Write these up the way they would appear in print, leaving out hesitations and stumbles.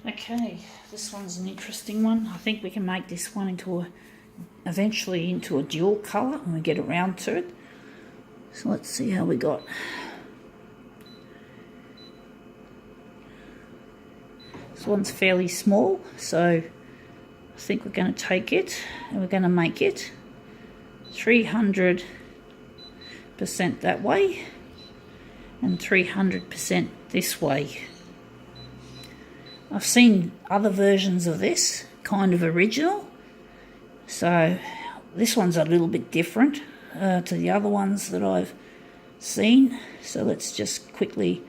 Okay, this one's an interesting one. I think we can make this one eventually into a dual colour when we get around to it. So let's see how we got. This one's fairly small, so I think we're going to take it and we're going to make it 300% that way and 300% this way. I've seen other versions of this, kind of original, so this one's a little bit different to the other ones that I've seen. So let's just quickly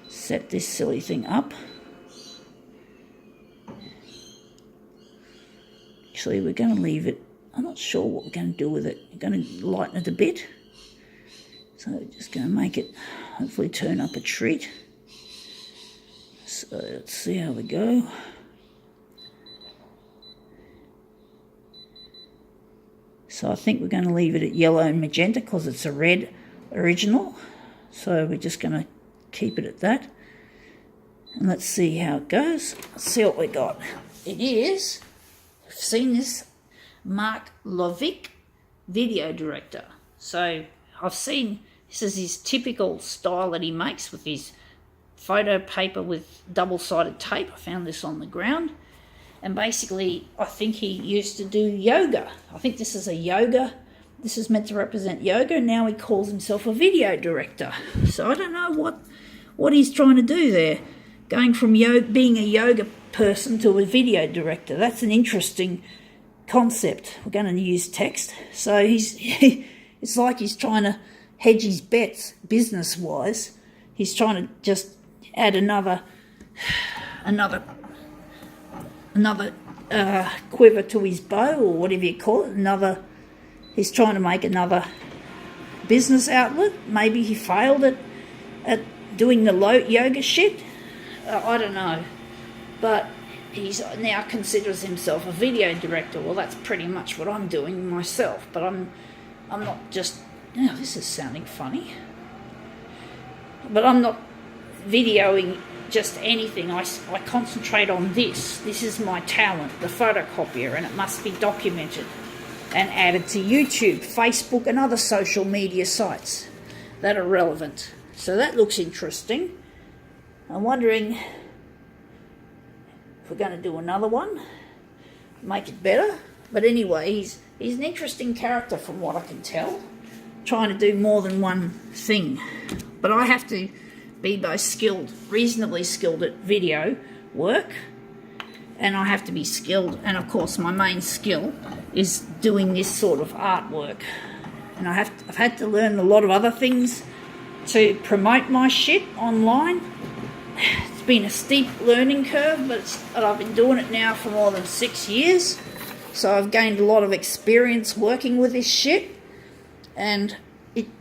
set this silly thing up. Actually, we're going to leave it. I'm not sure what we're going to do with it. We're going to lighten it a bit. So we're just going to make it hopefully turn up a treat. So let's see how we go. So I think we're going to leave it at yellow and magenta because it's a red original. So we're just going to keep it at that. And let's see how it goes. Let's see what we got. It is, I've seen this, Mark Lovick, video director. So I've seen, this is his typical style that he makes with his photo paper with double-sided tape. I found this on the ground. And basically, I think he used to do yoga. I think this is a yoga. This is meant to represent yoga. Now he calls himself a video director. So I don't know what he's trying to do there. Going from being a yoga person to a video director. That's an interesting concept. We're going to use text. So it's like he's trying to hedge his bets business-wise. He's trying to just add another quiver to his bow, or whatever you call it. He's trying to make another business outlet. Maybe he failed at doing the yoga shit. I don't know. But he now considers himself a video director. Well, that's pretty much what I'm doing myself. But I'm not just, this is sounding funny. But I'm not videoing just anything. I concentrate on this. This is my talent, the photocopier, and it must be documented and added to YouTube, Facebook, and other social media sites that are relevant. So that looks interesting. I'm wondering if we're going to do another one, make it better. But anyway, he's an interesting character from what I can tell, trying to do more than one thing. But I have to be both reasonably skilled at video work, and I have to be skilled, and of course my main skill is doing this sort of artwork. And I've had to learn a lot of other things to promote my shit online. It's been a steep learning curve, but I've been doing it now for more than 6 years, so I've gained a lot of experience working with this shit, and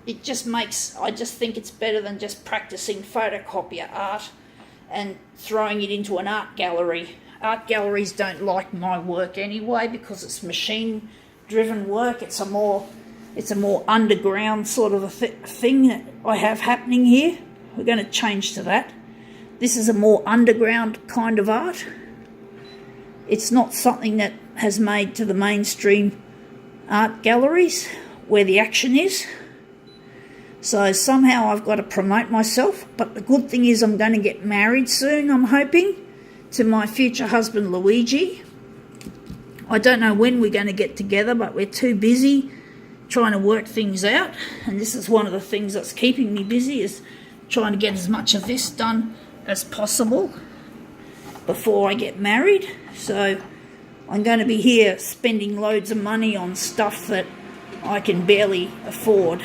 it just makes, I just think it's better than just practicing photocopier art and throwing it into an art gallery. Art galleries don't like my work anyway because it's machine-driven work. It's a more underground sort of a thing that I have happening here. We're going to change to that. This is a more underground kind of art. It's not something that has made to the mainstream art galleries where the action is. So somehow I've got to promote myself. But the good thing is I'm going to get married soon, I'm hoping, to my future husband Luigi. I don't know when we're going to get together, but we're too busy trying to work things out. And this is one of the things that's keeping me busy, is trying to get as much of this done as possible before I get married. So I'm going to be here spending loads of money on stuff that I can barely afford.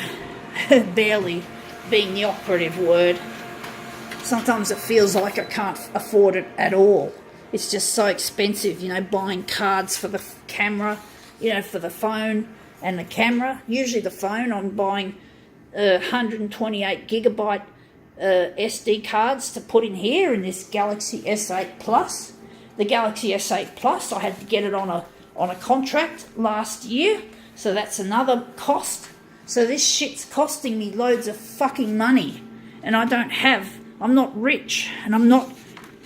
Barely being the operative word. Sometimes it feels like I can't afford it at all. It's just so expensive, buying cards for the camera, for the phone and the camera. Usually the phone, I'm buying 128 gigabyte SD cards to put in here in this Galaxy S8 Plus. The Galaxy S8 Plus, I had to get it on a contract last year, so that's another cost. So this shit's costing me loads of fucking money, and I'm not rich, and I'm not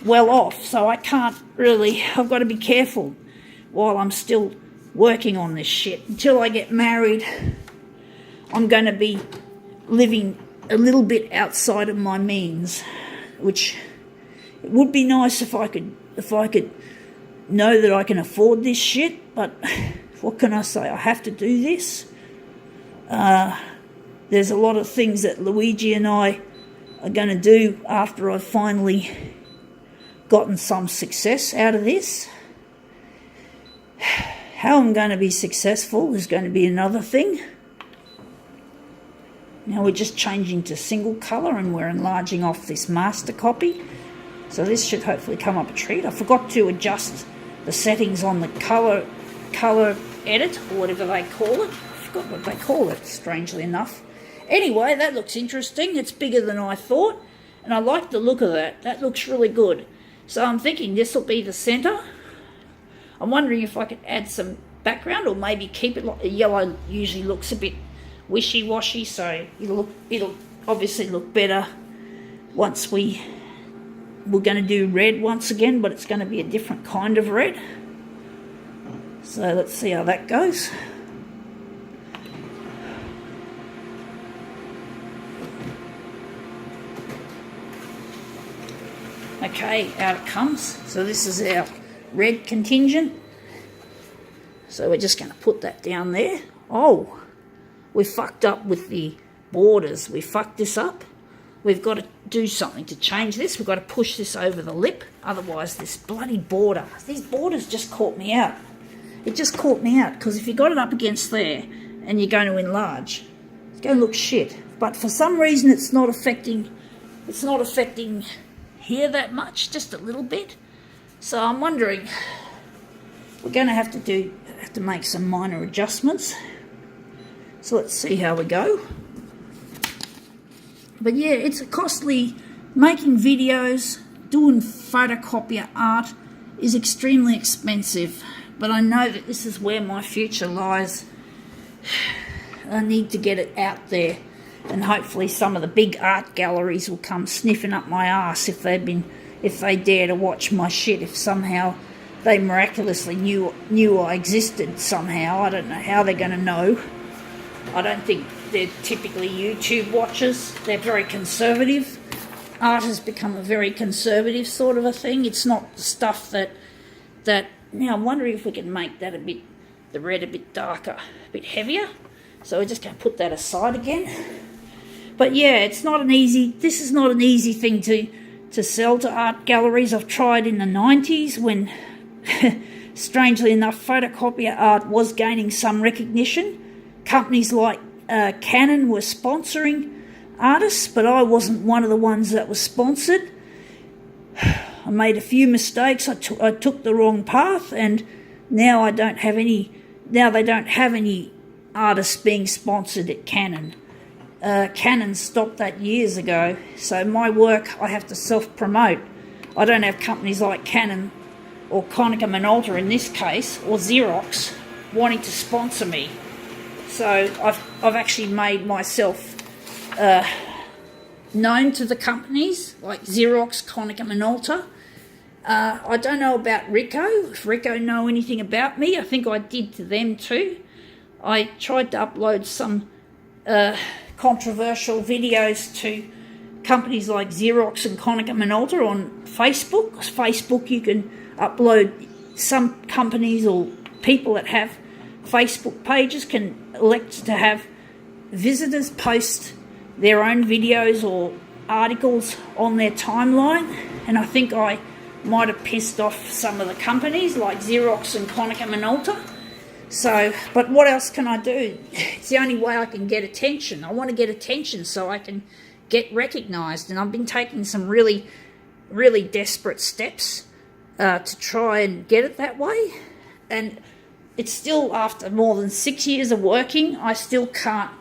well off, so I can't really, I've got to be careful while I'm still working on this shit. Until I get married, I'm going to be living a little bit outside of my means, which it would be nice if I could know that I can afford this shit, but what can I say? I have to do this. There's a lot of things that Luigi and I are going to do after I've finally gotten some success out of this. How I'm going to be successful is going to be another thing. Now we're just changing to single colour and we're enlarging off this master copy. So this should hopefully come up a treat. I forgot to adjust the settings on the colour edit, or whatever they call it. I forgot what they call it, strangely enough. Anyway, that looks interesting. It's bigger than I thought, and I like the look of that. That looks really good. So I'm thinking this will be the centre. I'm wondering if I could add some background, or maybe keep it like yellow. Usually looks a bit wishy-washy, so it'll obviously look better once we're going to do red once again, but it's going to be a different kind of red. So let's see how that goes. Okay, out it comes. So this is our red contingent. So we're just going to put that down there. Oh, we fucked up with the borders. We fucked this up. We've got to do something to change this. We've got to push this over the lip. Otherwise, this bloody border. These borders just caught me out. It just caught me out, because if you got it up against there and you're going to enlarge, it's going to look shit. But for some reason, it's not affecting here that much, just a little bit. So I'm wondering, we're going to have to make some minor adjustments. So let's see how we go. But yeah, it's costly. Making videos, doing photocopier art is extremely expensive. But I know that this is where my future lies. I need to get it out there. And hopefully some of the big art galleries will come sniffing up my ass if they dare to watch my shit. If somehow they miraculously knew I existed somehow. I don't know how they're going to know. I don't think they're typically YouTube watchers. They're very conservative. Art has become a very conservative sort of a thing. It's not the stuff that now I'm wondering if we can make that the red a bit darker, a bit heavier. So we're just going to put that aside again. But yeah, this is not an easy thing to sell to art galleries. I've tried in the 90s when, strangely enough, photocopier art was gaining some recognition. Companies like Canon were sponsoring artists, but I wasn't one of the ones that was sponsored. I made a few mistakes. I took the wrong path, and now they don't have any artists being sponsored at Canon. Canon stopped that years ago, so my work I have to self-promote. I don't have companies like Canon or Konica Minolta in this case, or Xerox, wanting to sponsor me. So I've actually made myself known to the companies like Xerox, Konica Minolta. I don't know about Ricoh. If Ricoh know anything about me, I think I did to them too. I tried to upload some controversial videos to companies like Xerox and Konica Minolta on Facebook. Facebook, you can upload. Some companies or people that have Facebook pages can elect to have visitors post their own videos or articles on their timeline, and I think I might have pissed off some of the companies like Xerox and Konica Minolta. So, but what else can I do? It's the only way I can get attention. I want to get attention so I can get recognised, and I've been taking some really, really desperate steps to try and get it that way. And it's still, after more than 6 years of working, I still can't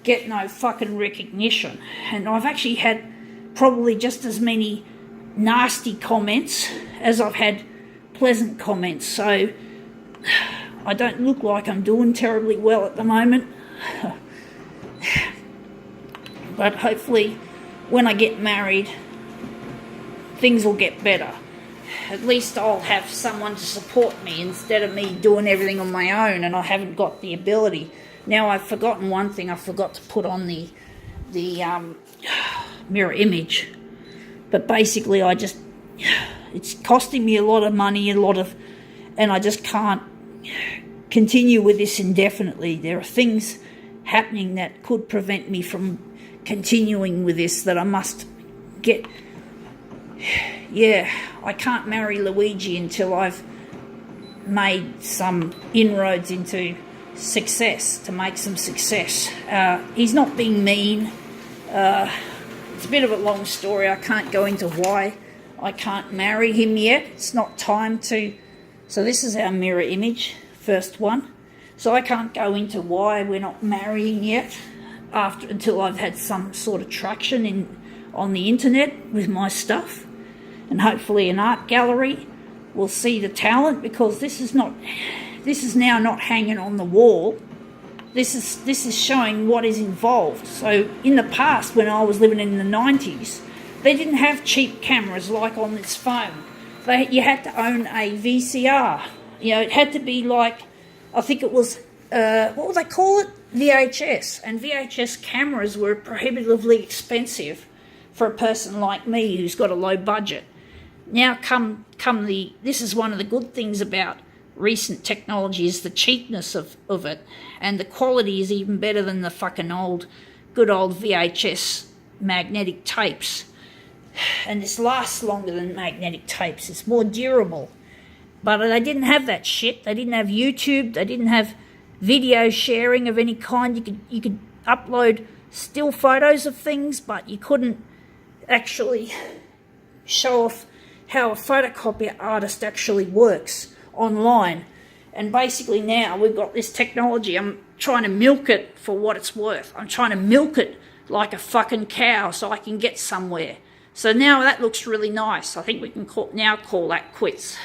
get no fucking recognition. And I've actually had probably just as many nasty comments as I've had pleasant comments. So I don't look like I'm doing terribly well at the moment. But hopefully when I get married, things will get better. at least I'll have someone to support me instead of me doing everything on my own, and I haven't got the ability. Now I've forgotten one thing. I forgot to put on the mirror image. But basically it's costing me a lot of money, and I just can't continue with this indefinitely. There are things happening that could prevent me from continuing with this that I must get. Yeah, I can't marry Luigi until I've made some inroads into success, to make some success. He's not being mean. It's a bit of a long story. I can't go into why I can't marry him yet. It's not time to. So this is our mirror image, first one. So I can't go into why we're not marrying yet until I've had some sort of traction on the internet with my stuff. And hopefully an art gallery will see the talent, because this is now not hanging on the wall. This is showing what is involved. So in the past, when I was living in the 90s, they didn't have cheap cameras like on this phone. You had to own a VCR. It had to be like, I think it was, what would they call it? VHS. And VHS cameras were prohibitively expensive for a person like me who's got a low budget. Now this is one of the good things about recent technology, is the cheapness of it, and the quality is even better than the fucking good old VHS magnetic tapes. And this lasts longer than magnetic tapes. It's more durable. But they didn't have that shit. They didn't have YouTube. They didn't have video sharing of any kind. You could upload still photos of things, but you couldn't actually show off how a photocopier artist actually works online. And basically now we've got this technology. I'm trying to milk it for what it's worth. I'm trying to milk it like a fucking cow so I can get somewhere. So now that looks really nice. I think we can now call that quits.